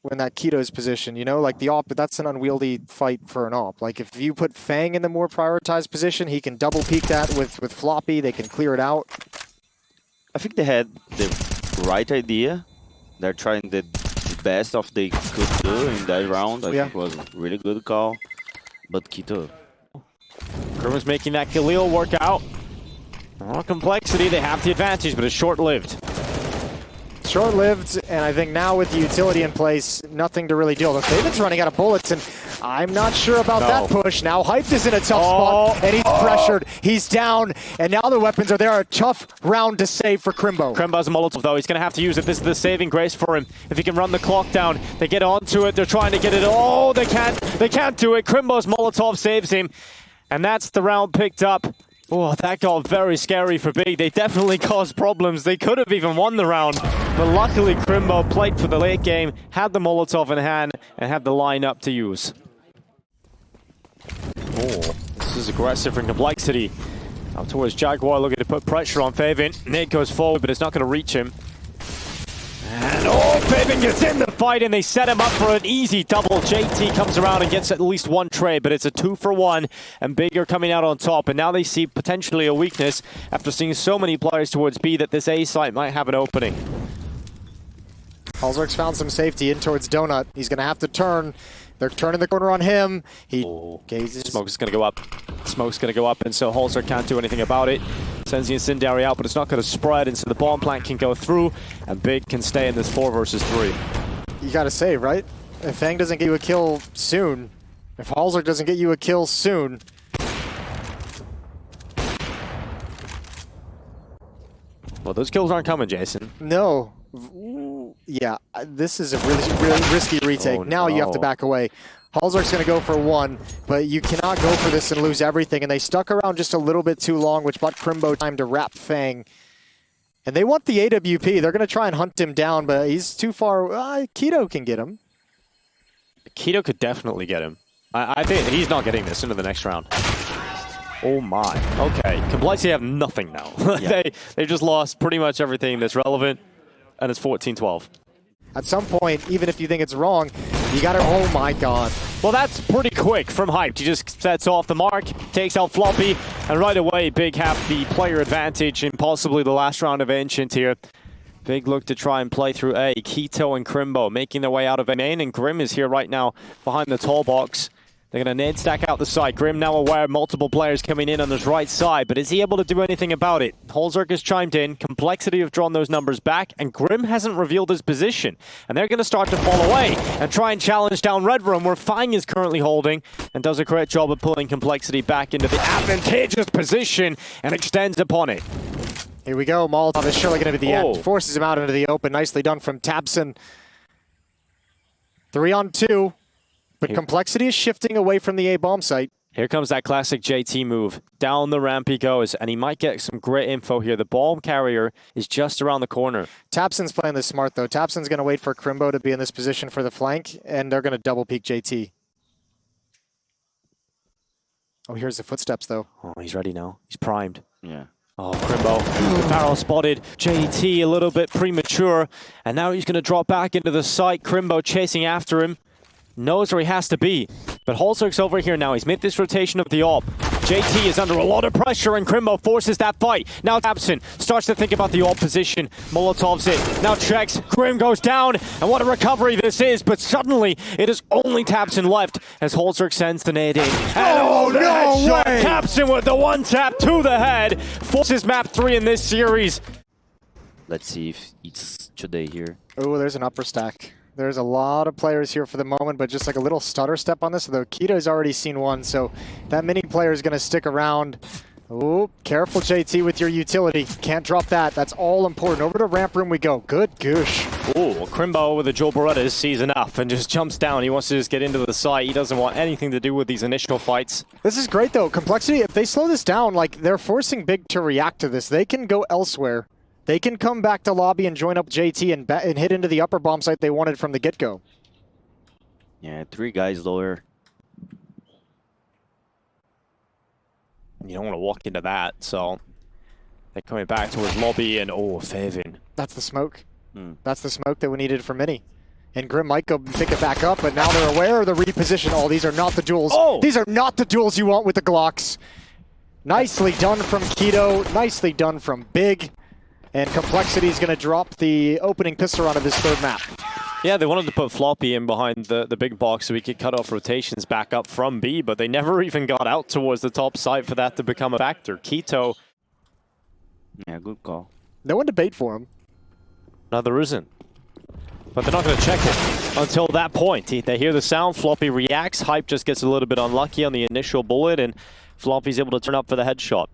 when that Keto's position, you know? Like the op, that's an unwieldy fight for an op. Like if you put FaNg in the more prioritized position, he can double peek that with floppy, they can clear it out. I think they had the right idea. They're trying the best of they could do in that round. I think it was a really good call. But Keto. Grim is making that Khalil work out. More Complexity, they have the advantage, but it's short-lived. Short-lived, and I think now with the utility in place, nothing to really deal with. FaNg's running out of bullets, and I'm not sure about that push. Now Hyped is in a tough spot, and he's pressured. He's down, and now the weapons are there. A tough round to save for Krimbo. Krimbo's a Molotov, though. He's going to have to use it. This is the saving grace for him. If he can run the clock down, they get onto it. They're trying to get it. Oh, they can't. They can't do it. Krimbo's Molotov saves him, and that's the round picked up. Oh, that got very scary for Big. They definitely caused problems. They could have even won the round. But luckily, Krimbo played for the late game, had the Molotov in hand, and had the line up to use. Oh, this is aggressive from Complexity. Out towards Jaguar, looking to put pressure on FaNg. Nate goes forward, but it's not going to reach him. And FaNg gets in the fight, and they set him up for an easy double. JT comes around and gets at least 1 trade, but it's a 2-for-1, and Big are coming out on top. And now they see potentially a weakness after seeing so many players towards B that this A site might have an opening. hallzerk's found some safety in towards Donut. He's going to have to turn. They're turning the corner on him. He gazes. Smoke's going to go up. Smoke's going to go up, and so hallzerk can't do anything about it. Sends the incendiary out, but it's not going to spread, and so the bomb plant can go through, and Big can stay in this 4 versus 3. You got to save, right? If FaNg doesn't get you a kill soon, if hallzerk doesn't get you a kill soon. Well, those kills aren't coming, Jason. No. Yeah, this is a really risky retake. Oh, now you have to back away. hallzerk's going to go for 1, but you cannot go for this and lose everything. And they stuck around just a little bit too long, which bought Krimbo time to wrap FaNg. And they want the AWP. They're going to try and hunt him down, but he's too far. Keto can get him. Keto could definitely get him. I think he's not getting this into the next round. Oh my. Okay. Complexity have nothing now. Yeah. they just lost pretty much everything that's relevant, and it's 14-12. At some point, even if you think it's wrong, you got to, oh my god. Well, that's pretty quick from Hyped. He just sets off the mark, takes out Floppy, and right away, Big have the player advantage in possibly the last round of Ancient here. Big look to try and play through A. Keto and Krimbo making their way out of A main, and Grim is here right now behind the tall box. They're going to nade stack out the side. Grim now aware of multiple players coming in on his right side, but is he able to do anything about it? hallzerk has chimed in, Complexity have drawn those numbers back, and Grim hasn't revealed his position. And they're going to start to fall away and try and challenge down Red Room, where FaNg is currently holding, and does a great job of pulling Complexity back into the advantageous position and extends upon it. Here we go. Molotov is surely going to be the end. Forces him out into the open. Nicely done from tabseN. 3-on-2. But Complexity is shifting away from the A bomb site. Here comes that classic JT move. Down the ramp he goes, and he might get some great info here. The bomb carrier is just around the corner. tabseN's playing this smart, though. tabseN's going to wait for Krimbo to be in this position for the flank, and they're going to double peek JT. Oh, here's the footsteps, though. Oh, he's ready now. He's primed. Yeah. Oh, Krimbo, apparel spotted. JT a little bit premature, and now he's going to drop back into the site. Krimbo chasing after him. Knows where he has to be. But hallzerk's over here now. He's made this rotation of the AWP. JT is under a lot of pressure, and Krimbo forces that fight. Now tabseN starts to think about the AWP position. Molotov's it. Now checks. Grim goes down, and what a recovery this is. But suddenly, it is only tabseN left as hallzerk sends the nade in. And oh, no headshot. way! tabseN with the one tap to the head. Forces map 3 in this series. Let's see if it's today here. Oh, there's an upper stack. There's a lot of players here for the moment, but just like a little stutter step on this, though Keto's already seen one, so that mini player is going to stick around. Oh, careful, JT, with your utility. Can't drop that. That's all important. Over to ramp room we go. Good goosh. Oh, Krimbo with the Joel Berettas sees enough and just jumps down. He wants to just get into the site. He doesn't want anything to do with these initial fights. This is great, though. Complexity, if they slow this down, like, they're forcing Big to react to this. They can go elsewhere. They can come back to lobby and join up JT and hit into the upper bomb site they wanted from the get-go. Yeah, 3 guys lower. You don't want to walk into that, so they're coming back towards lobby, and oh, FaNg. That's the smoke. That's the smoke that we needed for Mini. And Grim might go pick it back up, but now they're aware of the reposition. Oh, these are not the duels. Oh! These are not the duels you want with the Glocks. Nicely done from Keto. Nicely done from Big. And Complexity is going to drop the opening pistol round of this third map. Yeah, they wanted to put Floppy in behind the big box so we could cut off rotations back up from B, but they never even got out towards the top side for that to become a factor. Keto. Yeah, good call. No one to bait for him. No, there isn't. But they're not going to check it until that point. They hear the sound, Floppy reacts, Hype just gets a little bit unlucky on the initial bullet, and Floppy's able to turn up for the headshot.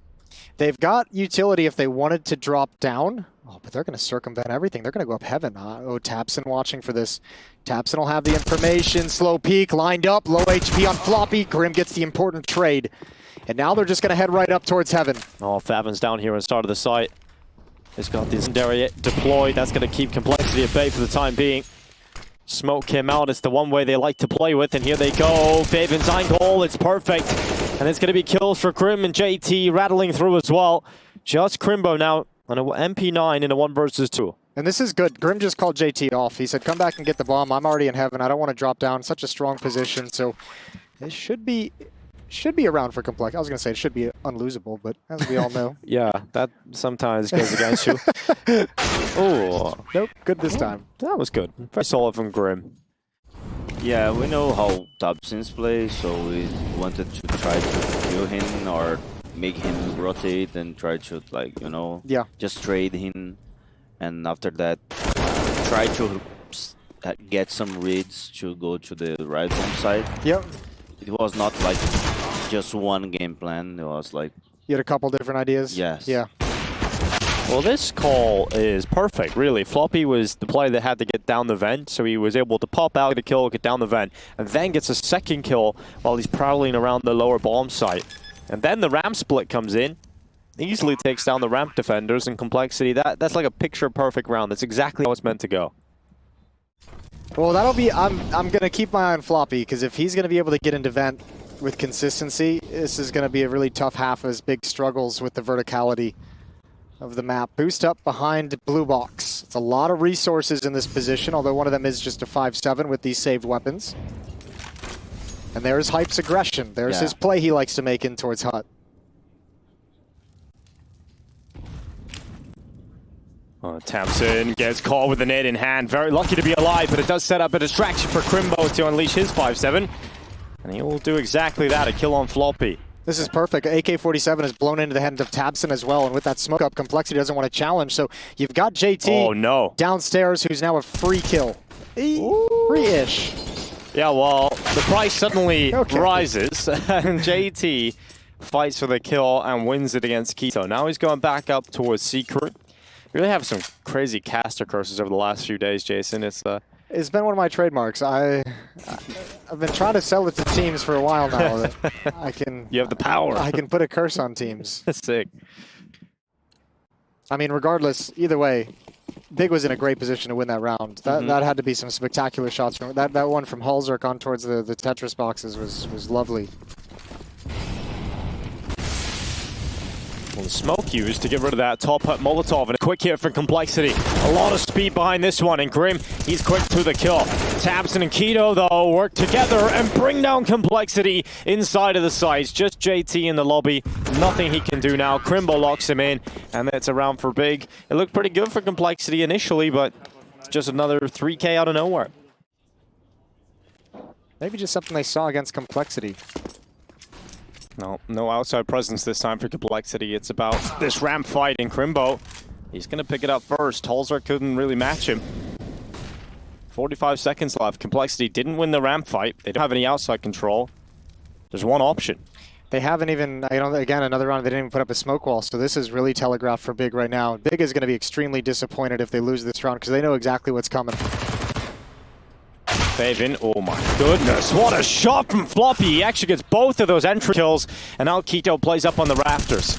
They've got utility if they wanted to drop down. Oh, but they're going to circumvent everything. They're going to go up heaven. Oh, tabseN watching for this. tabseN will have the information. Slow peek, lined up, low HP on Floppy. Grim gets the important trade. And now they're just going to head right up towards heaven. Oh, FaNg's down here on the start of the site. He's got the secondary deployed. That's going to keep Complexity at bay for the time being. Smoke came out. It's the one way they like to play with. And here they go. FaNg's angle. It's perfect. And it's going to be kills for Grim and JT rattling through as well. Just Krimbo now on a MP9 in a 1 versus 2. And this is good. Grim just called JT off. He said, come back and get the bomb. I'm already in heaven. I don't want to drop down. Such a strong position. So it should be around for Complex. I was going to say it should be unlosable, but as we all know. Yeah, that sometimes goes against you. Oh. Nope, good this time. That was good. Very solid from Grim. Yeah, we know how tabseN play, so we wanted to try to kill him or make him rotate and try to, like, you know, just trade him. And after that, try to get some reads to go to the right bomb side. Yep. It was not like just one game plan. It was like... You had a couple different ideas? Yes. Yeah. Well, this call is perfect, really. Floppy was the player that had to get down the vent, so he was able to pop out, get a kill, get down the vent, and then gets a second kill while he's prowling around the lower bomb site. And then the ramp split comes in, easily takes down the ramp defenders and Complexity. That's like a picture-perfect round. That's exactly how it's meant to go. Well, that'll be... I'm going to keep my eye on Floppy, because if he's going to be able to get into vent with consistency, this is going to be a really tough half as Big struggles with the verticality of the map. Boost up behind blue box. It's a lot of resources in this position, although one of them is just a 5-7 with these saved weapons. And there's Hype's aggression. There's his play he likes to make in towards Hut. tabseN gets caught with the nade in hand. Very lucky to be alive, but it does set up a distraction for Krimbo to unleash his 5-7. And he will do exactly that, a kill on Floppy. This is perfect. AK-47 is blown into the hand of tabseN as well, and with that smoke up, Complexity doesn't want to challenge, so you've got JT downstairs, who's now a free kill. Free-ish. Yeah, well, the price suddenly rises, and JT fights for the kill and wins it against Keto. Now he's going back up towards Secret. We really have some crazy caster curses over the last few days, Jason. It's been one of my trademarks. I've been trying to sell it to teams for a while now. That I can. You have the power. I can put a curse on teams. That's sick. I mean, regardless, either way, Big was in a great position to win that round. That had to be some spectacular shots. That one from hallzerk on towards the Tetris boxes was lovely. Well, the smoke used to get rid of that top hut Molotov, and a quick hit for Complexity. A lot of speed behind this one, and Grim, he's quick to the kill. tabseN and Keto, though, work together and bring down Complexity inside of the sites. Just JT in the lobby. Nothing he can do now. Krimbo locks him in, and that's a round for Big. It looked pretty good for Complexity initially, but it's just another 3K out of nowhere. Maybe just something they saw against Complexity. No outside presence this time for Complexity. It's about this ramp fight in Krimbo. He's going to pick it up first. hallzerk couldn't really match him. 45 seconds left. Complexity didn't win the ramp fight. They don't have any outside control. There's one option. They haven't even, again, another round, they didn't even put up a smoke wall, so this is really telegraphed for Big right now. Big is going to be extremely disappointed if they lose this round, because they know exactly what's coming. FaNg, oh my goodness, what a shot from Floppy. He actually gets both of those entry kills, and now Keto plays up on the rafters.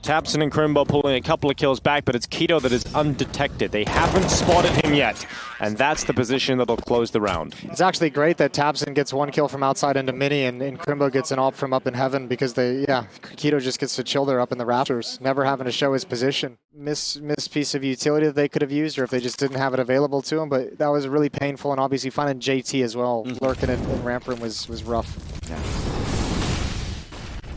tabseN and Krimbo pulling a couple of kills back, but it's Keto that is undetected. They haven't spotted him yet, and that's the position that'll close the round. It's actually great that tabseN gets one kill from outside into mini, and Krimbo gets an ult from up in heaven, because Keto just gets to chill there up in the rafters, never having to show his position. Miss piece of utility that they could have used, or if they just didn't have it available to him, but that was really painful, and obviously finding JT as well, lurking in ramp room was rough. Yeah.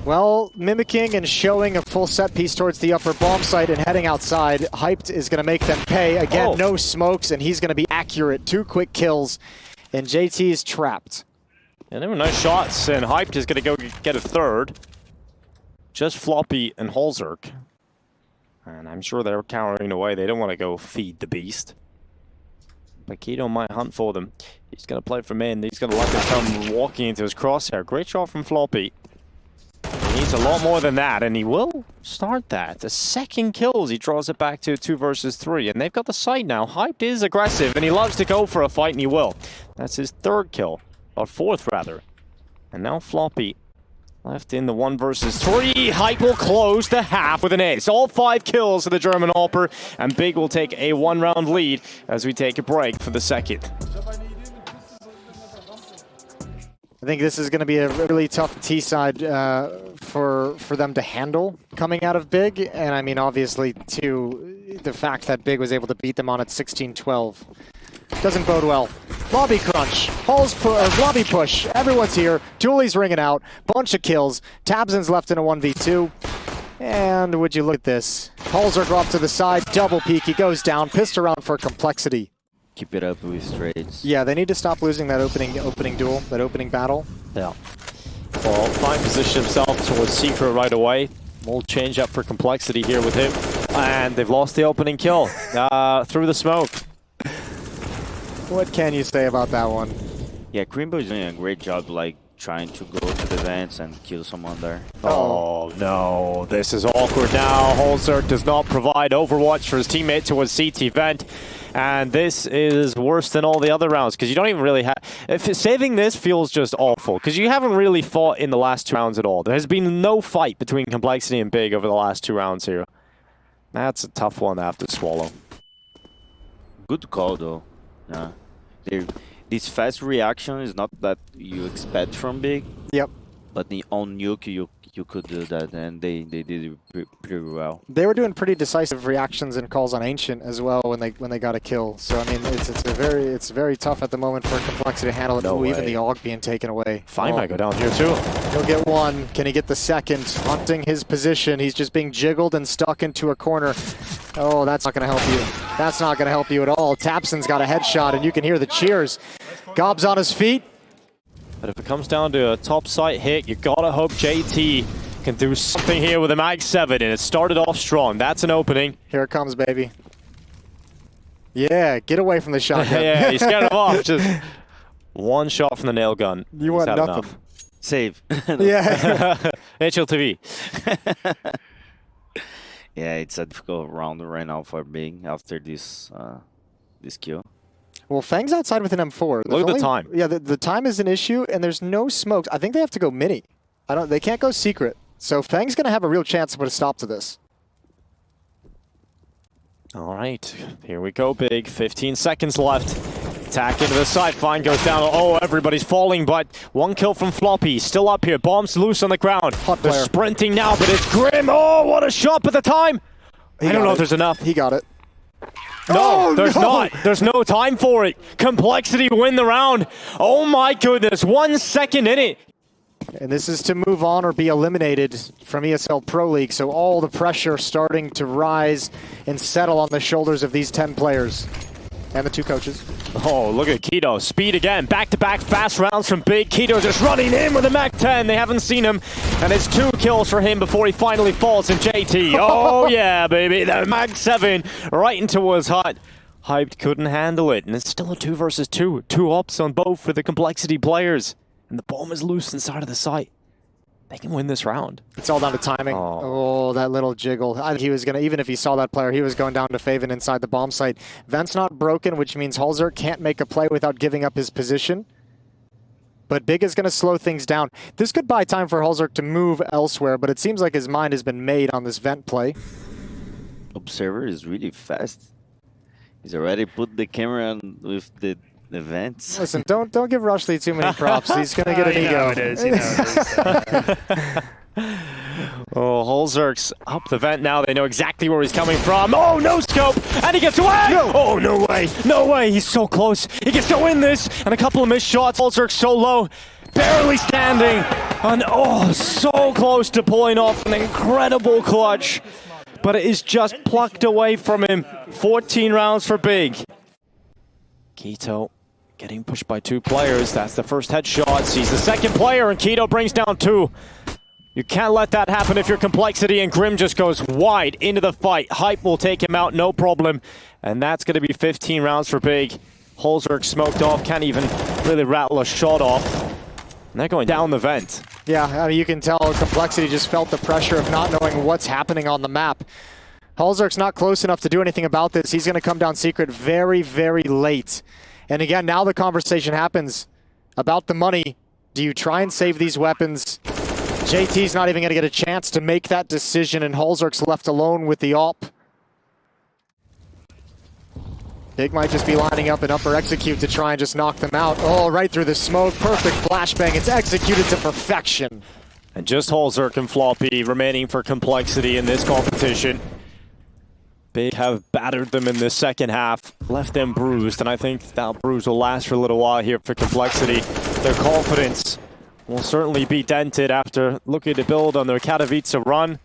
Well, mimicking and showing a full set piece towards the upper bomb site and heading outside. Hyped is going to make them pay. Again, no smokes, and he's going to be accurate. 2 quick kills, and JT is trapped. And there were nice shots, and Hyped is going to go get a third. Just Floppy and hallzerk. And I'm sure they're cowering away. They don't want to go feed the beast. But Keto might hunt for them. He's going to play from in. He's going to let them come walking into his crosshair. Great shot from Floppy. He needs a lot more than that, and he will start that. The second kill as he draws it back to 2 versus 3, and they've got the site now. Hyped is aggressive, and he loves to go for a fight, and he will. That's his 3rd kill, or 4th rather. And now Floppy left in the 1 versus 3. Hype will close the half with an ace. All 5 kills for the German Hopper, and Big will take a 1-round lead as we take a break for the second. I think this is going to be a really tough T-side for them to handle coming out of Big. And I mean, obviously, too, the fact that Big was able to beat them on at 16-12 doesn't bode well. Lobby crunch, lobby push, everyone's here, Dooley's ringing out, bunch of kills, tabseN's left in a 1v2. And would you look at this? hallzerk off to the side, double peek, he goes down, pissed around for Complexity. Keep it up with trades. Yeah, they need to stop losing that opening duel, that opening battle. Yeah. Well, fine position himself towards Secret right away. We'll change up for Complexity here with him. And they've lost the opening kill through the smoke. What can you say about that one? Yeah, Krimbo is doing a great job, like, trying to go to the vents and kill someone there. Oh, Oh no, this is awkward now. hallzerk does not provide overwatch for his teammate towards CT vent. And this is worse than all the other rounds because you don't even really have... Saving this feels just awful because you haven't really fought in the last 2 rounds at all. There has been no fight between Complexity and Big over the last 2 rounds here. That's a tough one to have to swallow. Good call though. Yeah. This fast reaction is not that you expect from Big. Yep. But on Nuke you could do that, and they did it pretty well. They were doing pretty decisive reactions and calls on Ancient as well when they got a kill. So I mean, it's very tough at the moment for Complexity to handle it. No way. Even the AUG being taken away. FaNg might go down here too. He'll get one. Can he get the second? Hunting his position. He's just being jiggled and stuck into a corner. Oh, that's not going to help you. That's not going to help you at all. tabseN's got a headshot, and you can hear the cheers. Gob's on his feet. But if it comes down to a top site hit, you gotta hope JT can do something here with a Mag 7, and it started off strong. That's an opening. Here it comes, baby. Yeah, get away from the shotgun. Yeah, you scared him off. Just one shot from the nail gun. You want nothing. Enough. Save. Yeah. HLTV. Yeah, it's a difficult round right now for Big after this kill. Well, FaNg's outside with an M4. Look at the time. Yeah, the time is an issue, and there's no smokes. I think they have to go mini. They can't go secret. So FaNg's going to have a real chance to put a stop to this. All right, here we go, Big. 15 seconds left. Attack into the side. FaNg goes down. Oh, everybody's falling, but one kill from Floppy. Still up here. Bombs loose on the ground. They're sprinting now, but it's Grim. Oh, what a shot at the time. I don't know if there's enough. He got it. No, there's not. There's no time for it. Complexity win the round. Oh my goodness, 1 second in it. And this is to move on or be eliminated from ESL Pro League. So all the pressure starting to rise and settle on the shoulders of these 10 players and the 2 coaches. Oh, look at Keto. Speed again. Back-to-back fast rounds from Big. Keto just running in with a Mag 10. They haven't seen him. And it's 2 kills for him before he finally falls. And JT, oh yeah, baby. The Mag 7 right into his hut. Hyped couldn't handle it. And it's still a 2 versus 2. 2 ups on both for the Complexity players. And the bomb is loose inside of the site. They can win this round. It's all down to timing. Oh, that little jiggle. I think he was going to, even if he saw that player, he was going down to FaVen inside the bomb site. Vent's not broken, which means hallzerk can't make a play without giving up his position. But Big is going to slow things down. This could buy time for hallzerk to move elsewhere, but it seems like his mind has been made on this Vent play. Observer is really fast. He's already put the camera on with the vents. Listen, don't give Rushley too many props. He's going to get an ego. It is, you know. Oh, hallzerk's up the vent now. They know exactly where he's coming from. Oh, no scope! And he gets away! No. Oh, no way! No way! He's so close. He gets to win this! And a couple of missed shots. hallzerk so low. Barely standing. And oh, so close to pulling off an incredible clutch. But it is just plucked away from him. 14 rounds for Big. Keto getting pushed by 2 players. That's the first headshot. Sees the second player, and Keto brings down 2. You can't let that happen if you're Complexity, and Grim just goes wide into the fight. Hype will take him out, no problem. And that's going to be 15 rounds for Big. hallzerk smoked off, can't even really rattle a shot off. And they're going down the vent. Yeah, I mean, you can tell Complexity just felt the pressure of not knowing what's happening on the map. hallzerk's not close enough to do anything about this. He's going to come down secret very, very late. And again, now the conversation happens about the money. Do you try and save these weapons? JT's not even going to get a chance to make that decision, and hallzerk's left alone with the op. Big might just be lining up an upper execute to try and just knock them out. Oh, right through the smoke. Perfect flashbang. It's executed to perfection. And just hallzerk and Floppy remaining for Complexity in this competition. Big have battered them in the second half, left them bruised, and I think that bruise will last for a little while here for Complexity. Their confidence will certainly be dented after looking to build on their Katowice run.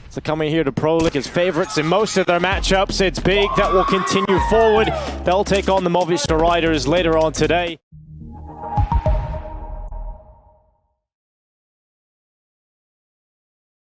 So coming here to Pro League as favorites in most of their matchups, it's Big that will continue forward. They'll take on the Movistar Riders later on today.